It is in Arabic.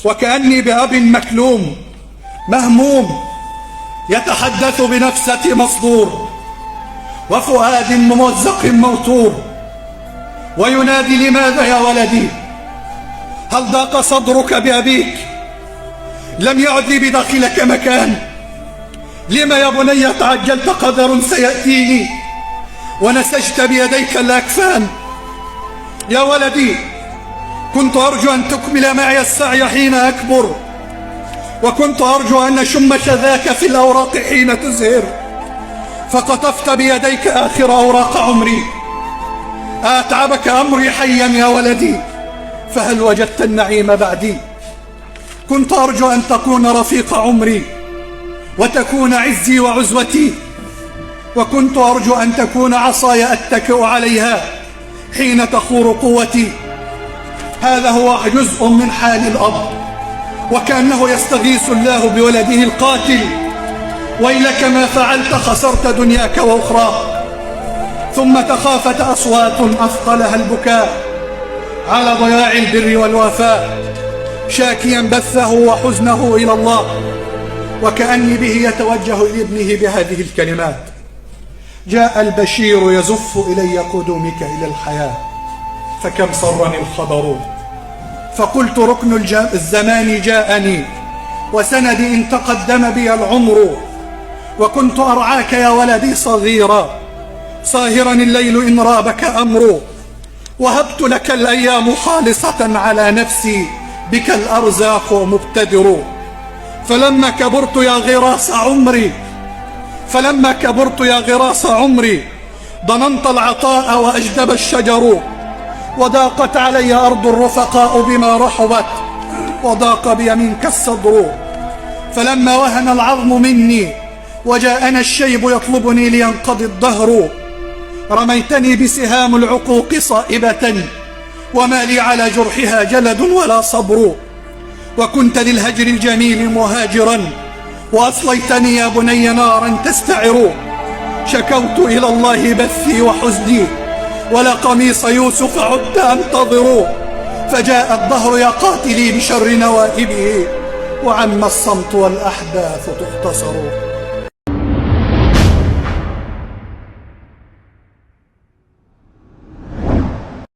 وكأني بأب مكلوم مهموم يتحدث بنفسة مصدور وفؤاد ممزق موتور، وينادي: لماذا يا ولدي؟ هل ضاق صدرك بأبيك؟ لم يعد لي بداخلك مكان؟ لما يا بني تعجلت؟ قدر سيأتيني ونسجت بيديك الأكفان. يا ولدي، كنت أرجو أن تكمل معي السعي حين أكبر، وكنت أرجو أن نشم شذاك في الأوراق حين تزهر، فقطفت بيديك آخر أوراق عمري. أتعبك أمري حيا يا ولدي؟ فهل وجدت النعيم بعدي؟ كنت أرجو أن تكون رفيق عمري وتكون عزي وعزوتي، وكنت أرجو أن تكون عصاي أتكئ عليها حين تخور قوتي. هذا هو جزء من حال الأب، وكأنه يستغيث الله بولده القاتل: ويلك ما فعلت، خسرت دنياك وأخراك. ثم تخافت أصوات أثقلها البكاء على ضياع البر والوفاء، شاكيا بثه وحزنه إلى الله، وكأني به يتوجه لابنه بهذه الكلمات: جاء البشير يزف إلي قدومك إلى الحياة، فكم سرني الخبر. فقلت: ركن الزمان جاءني، وسندي إن تقدم بي العمر. وكنت أرعاك يا ولدي صغيرا، صاهرا الليل إن رابك أمر. وهبت لك الأيام خالصة على نفسي، بك الأرزاق مبتدر. فلما كبرت يا غراس عمري ضننت العطاء وأجدب الشجر. وضاقت علي أرض الرفقاء بما رحبت، وضاق بي منك الصدر. فلما وهن العظم مني وجاءنا الشيب يطلبني لينقضي الدهر، رميتني بسهام العقوق صائبة، وما لي على جرحها جلد ولا صبر. وكنت للهجر الجميل مهاجرا، وأصليتني يا بني نارا تستعر. شكوت إلى الله بثي وحزني، ولا قميص يوسف عدت أنتظر. فجاء الدهر يا قاتلي بشر نوائبه، وعم الصمت والأحداث تختصر.